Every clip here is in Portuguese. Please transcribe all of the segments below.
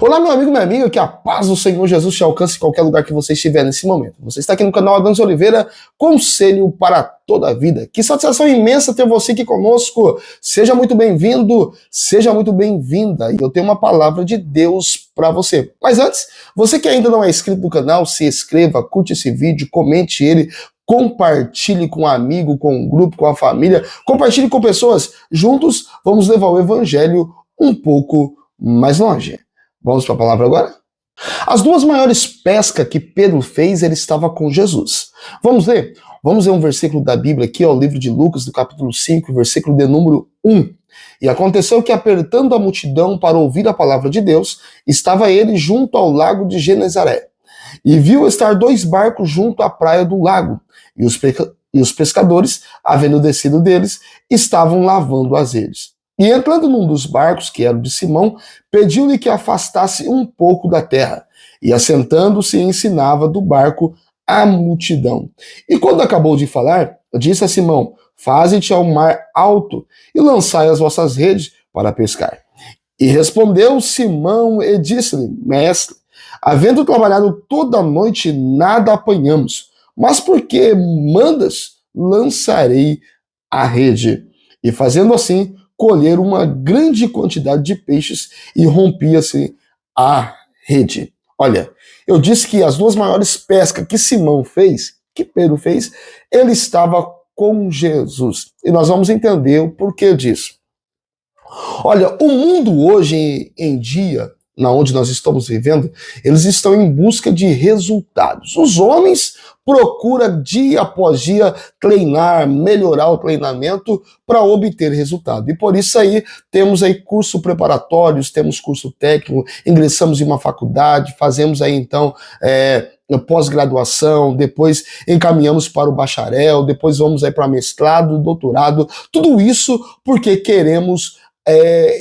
Olá, meu amigo, minha amiga, que a paz do Senhor Jesus te alcance em qualquer lugar que você estiver nesse momento. Você está aqui no canal Adams Oliveira, conselho para toda a vida. Que satisfação imensa ter você aqui conosco. Seja muito bem-vindo, seja muito bem-vinda. E eu tenho uma palavra de Deus para você. Mas antes, você que ainda não é inscrito no canal, se inscreva, curte esse vídeo, comente ele, compartilhe com um amigo, com um grupo, com a família, compartilhe com pessoas. Juntos, vamos levar o evangelho um pouco mais longe. Vamos para a palavra agora? As duas maiores pescas que Pedro fez, ele estava com Jesus. Vamos ler? Vamos ler um versículo da Bíblia aqui, o livro de Lucas, do capítulo 5, versículo de número 1. E aconteceu que, apertando a multidão para ouvir a palavra de Deus, estava ele junto ao lago de Genezaré. E viu estar dois barcos junto à praia do lago, e os pescadores, havendo descido deles, estavam lavando as redes. E entrando num dos barcos, que era o de Simão, pediu-lhe que afastasse um pouco da terra. E assentando-se, ensinava do barco a multidão. E quando acabou de falar, disse a Simão: faze-te ao mar alto e lançai as vossas redes para pescar. E respondeu Simão e disse-lhe: mestre, havendo trabalhado toda a noite, nada apanhamos. Mas porque mandas, lançarei a rede. E fazendo assim, colheram uma grande quantidade de peixes e rompia-se a rede. Olha, eu disse que as duas maiores pescas que Simão fez, que Pedro fez, ele estava com Jesus. E nós vamos entender o porquê disso. Olha, o mundo hoje em dia, na onde nós estamos vivendo, eles estão em busca de resultados. Os homens procuram dia após dia treinar, melhorar o treinamento para obter resultado. E por isso aí temos aí curso preparatórios, temos curso técnico, ingressamos em uma faculdade, fazemos aí então pós-graduação, depois encaminhamos para o bacharel, depois vamos aí para mestrado, doutorado, tudo isso porque queremos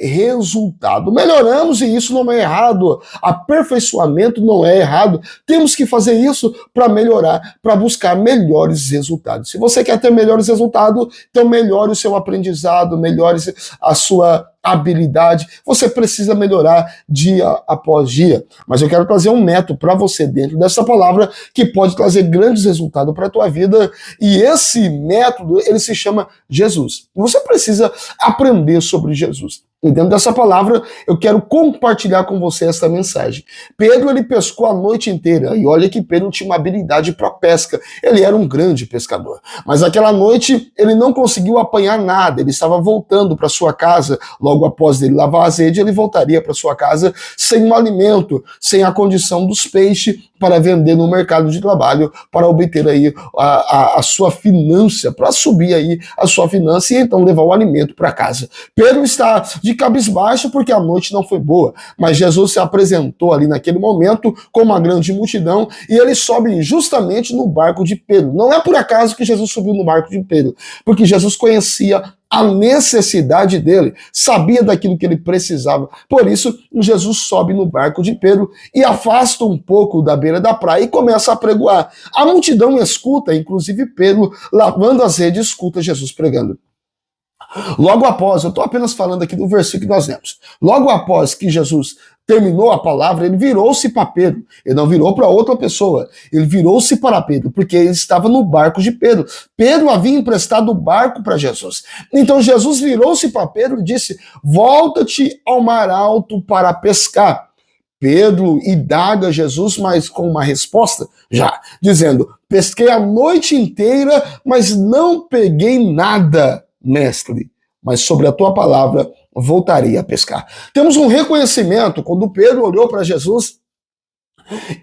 resultado. Melhoramos e isso não é errado. Aperfeiçoamento não é errado. Temos que fazer isso para melhorar, para buscar melhores resultados. Se você quer ter melhores resultados, então melhore o seu aprendizado, melhore a sua habilidade. Você precisa melhorar dia após dia. Mas eu quero trazer um método para você dentro dessa palavra que pode trazer grandes resultados para a tua vida. E esse método, ele se chama Jesus. Você precisa aprender sobre Jesus. E dentro dessa palavra, eu quero compartilhar com você essa mensagem. Pedro, ele pescou a noite inteira. E olha que Pedro tinha uma habilidade para pesca. Ele era um grande pescador. Mas aquela noite, ele não conseguiu apanhar nada. Ele estava voltando para sua casa. Logo após ele lavar as redes, ele voltaria para sua casa sem um alimento, sem a condição dos peixes para vender no mercado de trabalho, para obter aí a sua finança, para subir aí a sua finança e então levar o alimento para casa. Pedro está de cabisbaixo porque a noite não foi boa, mas Jesus se apresentou ali naquele momento com uma grande multidão e ele sobe justamente no barco de Pedro. Não é por acaso que Jesus subiu no barco de Pedro, porque Jesus conhecia a necessidade dele, sabia daquilo que ele precisava. Por isso, Jesus sobe no barco de Pedro e afasta um pouco da beira da praia e começa a pregoar. A multidão escuta, inclusive Pedro, lavando as redes, escuta Jesus pregando. Logo após, eu estou apenas falando aqui do versículo que nós lemos. Logo após que Jesus terminou a palavra, ele virou-se para Pedro. Ele não virou para outra pessoa. Ele virou-se para Pedro, porque ele estava no barco de Pedro. Pedro havia emprestado o barco para Jesus. Então Jesus virou-se para Pedro e disse: volta-te ao mar alto para pescar. Pedro indaga Jesus, mas com uma resposta já, dizendo: pesquei a noite inteira, mas não peguei nada, mestre, mas sobre a tua palavra voltarei a pescar. Temos um reconhecimento, quando Pedro olhou para Jesus,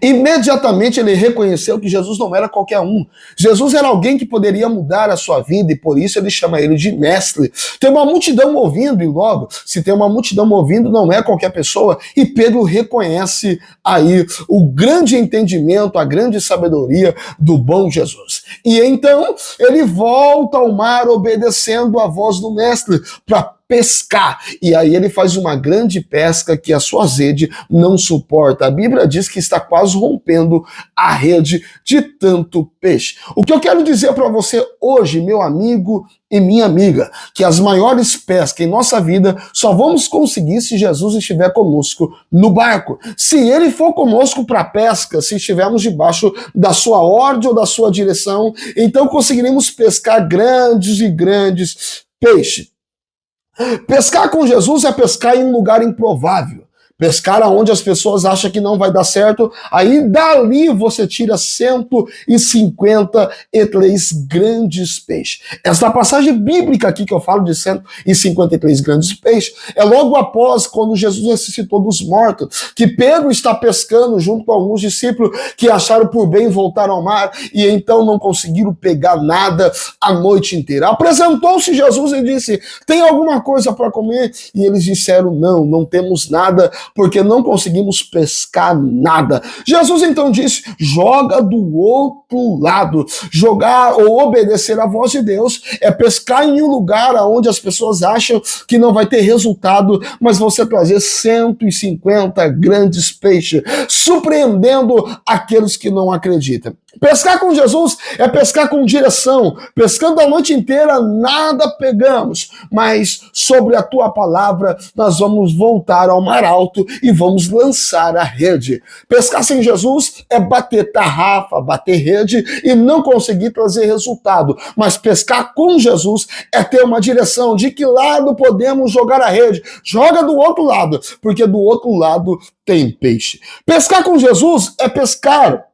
imediatamente ele reconheceu que Jesus não era qualquer um. Jesus era alguém que poderia mudar a sua vida e por isso ele chama ele de mestre. Tem uma multidão ouvindo e logo, se tem uma multidão ouvindo, não é qualquer pessoa. E Pedro reconhece aí o grande entendimento, a grande sabedoria do bom Jesus. E então ele volta ao mar obedecendo a voz do mestre para pescar. E aí ele faz uma grande pesca que a sua rede não suporta. A Bíblia diz que está quase rompendo a rede de tanto peixe. O que eu quero dizer para você hoje, meu amigo e minha amiga, que as maiores pescas em nossa vida só vamos conseguir se Jesus estiver conosco no barco. Se ele for conosco para a pesca, se estivermos debaixo da sua ordem ou da sua direção, então conseguiremos pescar grandes e grandes peixes. Pescar com Jesus é pescar em um lugar improvável. Pescar aonde as pessoas acham que não vai dar certo, aí dali você tira 153 grandes peixes. Essa passagem bíblica aqui que eu falo de 153 grandes peixes é logo após quando Jesus ressuscitou dos mortos, que Pedro está pescando junto com alguns discípulos que acharam por bem voltar ao mar e então não conseguiram pegar nada a noite inteira. Apresentou-se Jesus e disse: tem alguma coisa para comer? E eles disseram: não, não temos nada, porque não conseguimos pescar nada. Jesus então disse: joga do outro lado. Jogar ou obedecer à voz de Deus é pescar em um lugar onde as pessoas acham que não vai ter resultado, mas você trazer 150 grandes peixes, surpreendendo aqueles que não acreditam. Pescar com Jesus é pescar com direção. Pescando a noite inteira, nada pegamos, mas sobre a tua palavra nós vamos voltar ao mar alto e vamos lançar a rede. Pescar sem Jesus é bater tarrafa, bater rede e não conseguir trazer resultado, mas pescar com Jesus é ter uma direção de que lado podemos jogar a rede. Joga do outro lado, porque do outro lado tem peixe. Pescar com Jesus é pescar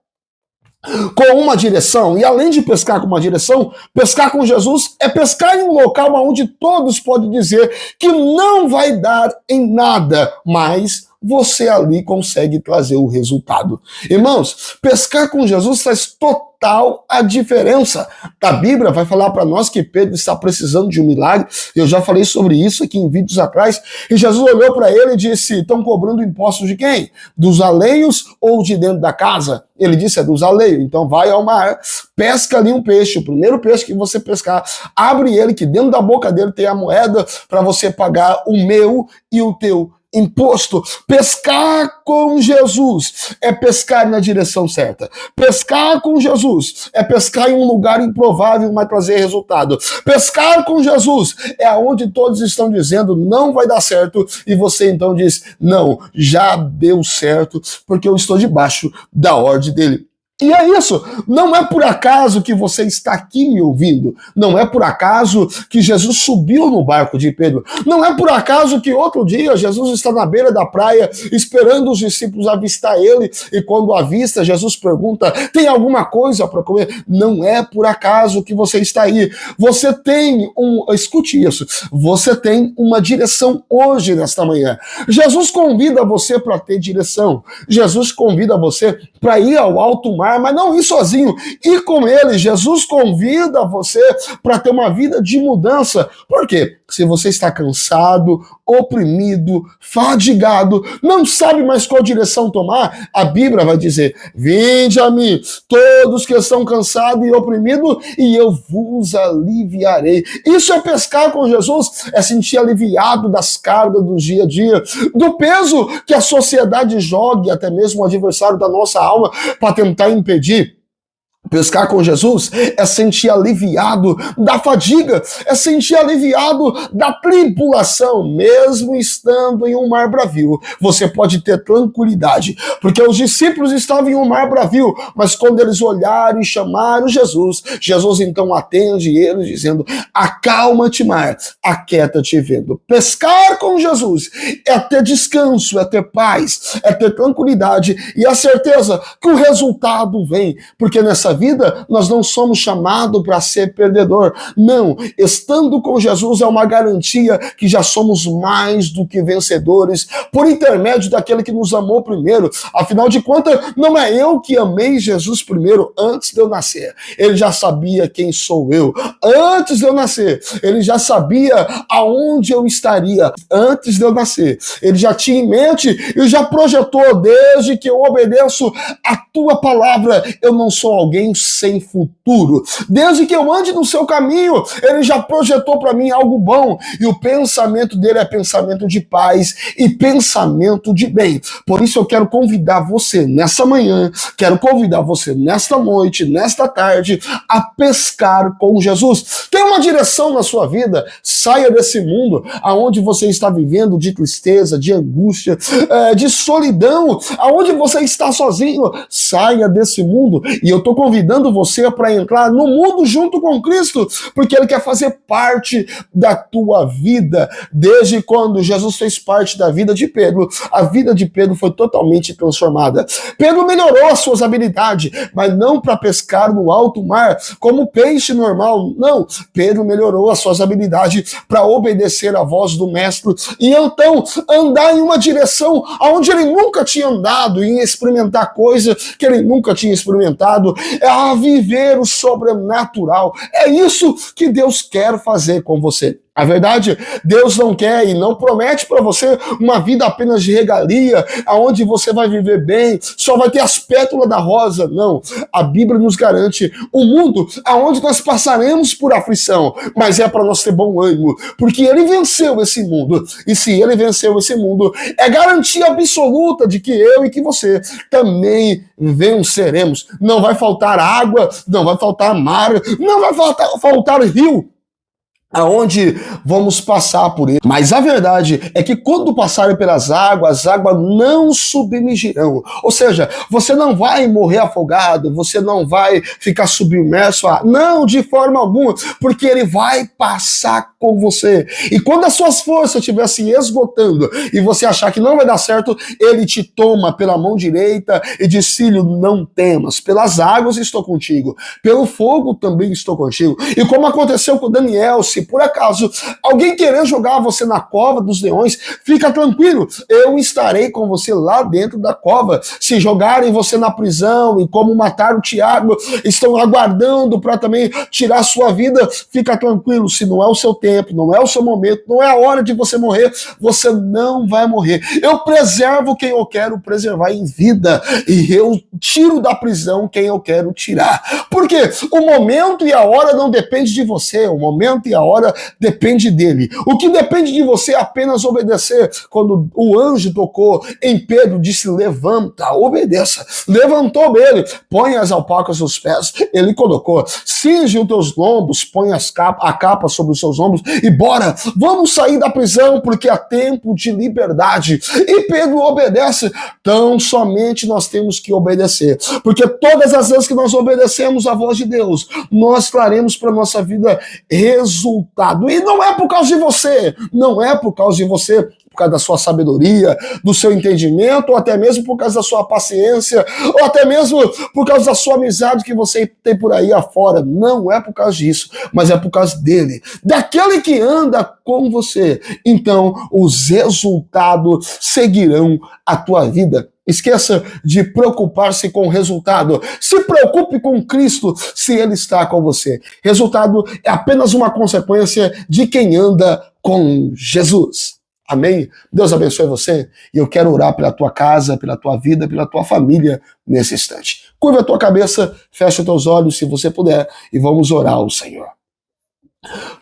com uma direção, e além de pescar com uma direção, pescar com Jesus é pescar em um local onde todos podem dizer que não vai dar em nada, mas você ali consegue trazer o resultado. Irmãos, pescar com Jesus faz total a diferença. A Bíblia vai falar para nós que Pedro está precisando de um milagre. Eu já falei sobre isso aqui em vídeos atrás. E Jesus olhou para ele e disse: estão cobrando impostos de quem? Dos alheios ou de dentro da casa? Ele disse: é dos alheios. Então vai ao mar, pesca ali um peixe, o primeiro peixe que você pescar, abre ele, que dentro da boca dele tem a moeda para você pagar o meu e o teu imposto. Pescar com Jesus é pescar na direção certa. Pescar com Jesus é pescar em um lugar improvável, mas trazer resultado. Pescar com Jesus é aonde todos estão dizendo não vai dar certo e você então diz: não, já deu certo porque eu estou debaixo da ordem dele. E é isso, não é por acaso que você está aqui me ouvindo, não é por acaso que Jesus subiu no barco de Pedro, não é por acaso que outro dia Jesus está na beira da praia esperando os discípulos avistar ele, e quando avista, Jesus pergunta: tem alguma coisa para comer? Não é por acaso que você está aí, você tem escute isso, você tem uma direção hoje nesta manhã. Jesus convida você para ter direção, Jesus convida você para ir ao alto mar, mas não ir sozinho, ir com ele. Jesus convida você para ter uma vida de mudança. Por quê? Se você está cansado, oprimido, fadigado, não sabe mais qual direção tomar, a Bíblia vai dizer: vinde a mim, todos que estão cansados e oprimidos, e eu vos aliviarei. Isso é pescar com Jesus, é sentir aliviado das cargas do dia a dia, do peso que a sociedade joga, e até mesmo o adversário da nossa alma, para tentar impedir. Pescar com Jesus é sentir aliviado da fadiga, é sentir aliviado da tribulação, mesmo estando em um mar bravio. Você pode ter tranquilidade, porque os discípulos estavam em um mar bravio, mas quando eles olharam e chamaram Jesus, Jesus então atende eles dizendo: acalma-te, mar, aquieta-te vento. Pescar com Jesus é ter descanso, é ter paz, é ter tranquilidade e a certeza que o resultado vem, porque nessa vida nós não somos chamados para ser perdedor. Não, estando com Jesus é uma garantia que já somos mais do que vencedores por intermédio daquele que nos amou primeiro. Afinal de contas, não é eu que amei Jesus primeiro antes de eu nascer. Ele já sabia quem sou eu. Antes de eu nascer, ele já sabia aonde eu estaria. Antes de eu nascer, ele já tinha em mente e já projetou: desde que eu obedeço a tua palavra, eu não sou alguém alguém sem futuro. Desde que eu ande no seu caminho, ele já projetou para mim algo bom, e o pensamento dele é pensamento de paz e pensamento de bem. Por isso eu quero convidar você nessa manhã, quero convidar você nesta noite, nesta tarde, a pescar com Jesus. Tem uma direção na sua vida, saia desse mundo aonde você está vivendo de tristeza, de angústia, de solidão, aonde você está sozinho, saia desse mundo, e eu estou convidando você para entrar no mundo junto com Cristo, porque ele quer fazer parte da tua vida. Desde quando Jesus fez parte da vida de Pedro, a vida de Pedro foi totalmente transformada. Pedro melhorou as suas habilidades, mas não para pescar no alto mar como peixe normal, não. Pedro melhorou as suas habilidades para obedecer à voz do mestre e então andar em uma direção onde ele nunca tinha andado, e experimentar coisas que ele nunca tinha experimentado, a viver o sobrenatural. É isso que Deus quer fazer com você. A verdade, Deus não quer e não promete para você uma vida apenas de regalia, aonde você vai viver bem, só vai ter as pétalas da rosa. Não, a Bíblia nos garante um mundo aonde nós passaremos por aflição, mas é para nós ter bom ânimo, porque ele venceu esse mundo, e se ele venceu esse mundo, é garantia absoluta de que eu e que você também venceremos. Não vai faltar água, não vai faltar mar, não vai faltar rio, aonde vamos passar por ele. Mas a verdade é que quando passarem pelas águas, as águas não submergirão. Ou seja, você não vai morrer afogado, você não vai ficar submerso. Não, de forma alguma, porque ele vai passar com você. E quando as suas forças estiverem se esgotando e você achar que não vai dar certo, ele te toma pela mão direita e diz: filho, não temas, pelas águas estou contigo, pelo fogo também estou contigo. E como aconteceu com Daniel, se por acaso alguém querer jogar você na cova dos leões, fica tranquilo, eu estarei com você lá dentro da cova. Se jogarem você na prisão, e como mataram o Tiago, estão aguardando para também tirar sua vida, fica tranquilo, se não é o seu tempo, não é o seu momento, não é a hora de você morrer, você não vai morrer. Eu preservo quem eu quero preservar em vida, e eu tiro da prisão quem eu quero tirar. Porque o momento e a hora não depende de você, o momento e a hora depende dele. O que depende de você é apenas obedecer. Quando o anjo tocou em Pedro, disse: levanta, obedeça. Levantou ele, põe as alpacas nos pés, ele colocou, cinge os teus lombos, põe a capa sobre os seus ombros e bora, vamos sair da prisão, porque há tempo de liberdade. E Pedro obedece. Então somente nós temos que obedecer, porque todas as vezes que nós obedecemos a voz de Deus, nós traremos para nossa vida resultado. E não é por causa de você, não é por causa de você, por causa da sua sabedoria, do seu entendimento, ou até mesmo por causa da sua paciência, ou até mesmo por causa da sua amizade que você tem por aí afora. Não é por causa disso, mas é por causa dele, daquele que anda com você. Então, os resultados seguirão a tua vida. Esqueça de preocupar-se com o resultado. Se preocupe com Cristo, se Ele está com você. Resultado é apenas uma consequência de quem anda com Jesus. Amém? Deus abençoe você, e eu quero orar pela tua casa, pela tua vida, pela tua família nesse instante. Curva a tua cabeça, fecha os teus olhos se você puder, e vamos orar ao Senhor.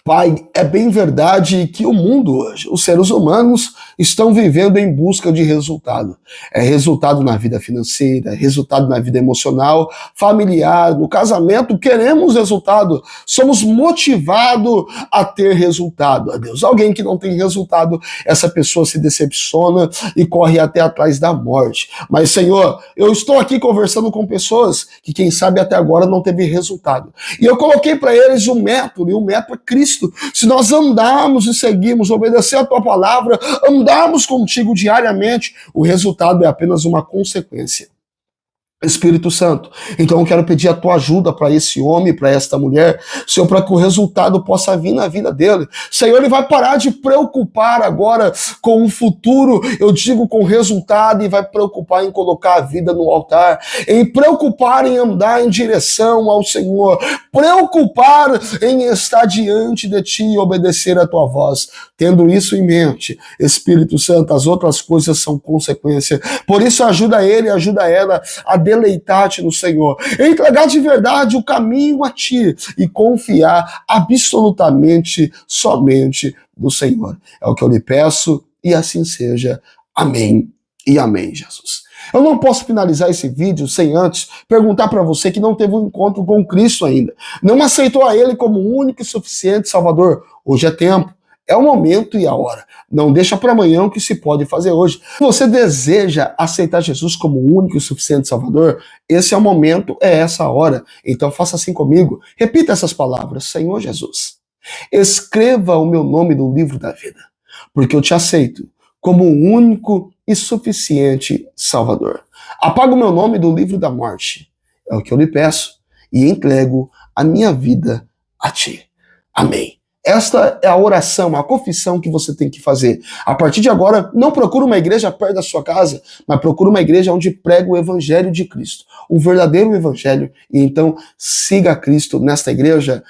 Pai, é bem verdade que o mundo hoje, os seres humanos, estão vivendo em busca de resultado. É resultado na vida financeira, é resultado na vida emocional, familiar, no casamento, queremos resultado. Somos motivados a ter resultado. A Deus, alguém que não tem resultado, essa pessoa se decepciona e corre até atrás da morte. Mas, Senhor, eu estou aqui conversando com pessoas que, quem sabe, até agora não teve resultado. E eu coloquei para eles um método, e o método é Cristo. Se nós andarmos e seguirmos, obedecer a tua palavra, andarmos contigo diariamente, o resultado é apenas uma consequência. Espírito Santo, então eu quero pedir a tua ajuda para esse homem, para esta mulher, Senhor, para que o resultado possa vir na vida dele. Senhor, ele vai parar de preocupar agora com o futuro, eu digo com o resultado, e vai preocupar em colocar a vida no altar, em preocupar em andar em direção ao Senhor, preocupar em estar diante de ti e obedecer a tua voz. Tendo isso em mente, Espírito Santo, as outras coisas são consequência. Por isso ajuda ele, ajuda ela a deleitar-te no Senhor, entregar de verdade o caminho a ti e confiar absolutamente somente no Senhor. É o que eu lhe peço e assim seja. Amém e amém, Jesus. Eu não posso finalizar esse vídeo sem antes perguntar para você que não teve um encontro com Cristo ainda, não aceitou a Ele como único e suficiente Salvador. Hoje é tempo, é o momento e a hora. Não deixa para amanhã o que se pode fazer hoje. Se você deseja aceitar Jesus como único e suficiente Salvador, esse é o momento, é essa a hora. Então faça assim comigo. Repita essas palavras. Senhor Jesus, escreva o meu nome no livro da vida, porque eu te aceito como o único e suficiente Salvador. Apaga o meu nome do livro da morte. É o que eu lhe peço e entrego a minha vida a ti. Amém. Esta é a oração, a confissão que você tem que fazer. A partir de agora, não procure uma igreja perto da sua casa, mas procure uma igreja onde prega o Evangelho de Cristo, o verdadeiro Evangelho. E então, siga Cristo nesta igreja,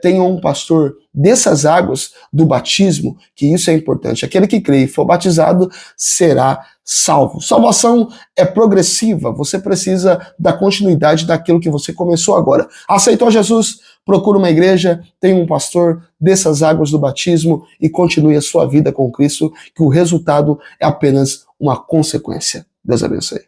tenha um pastor dessas águas do batismo, que isso é importante. Aquele que crê e for batizado será salvo. Salvação é progressiva, você precisa da continuidade daquilo que você começou agora. Aceitou Jesus? Procure uma igreja, tenha um pastor dessas águas do batismo e continue a sua vida com Cristo, que o resultado é apenas uma consequência. Deus abençoe.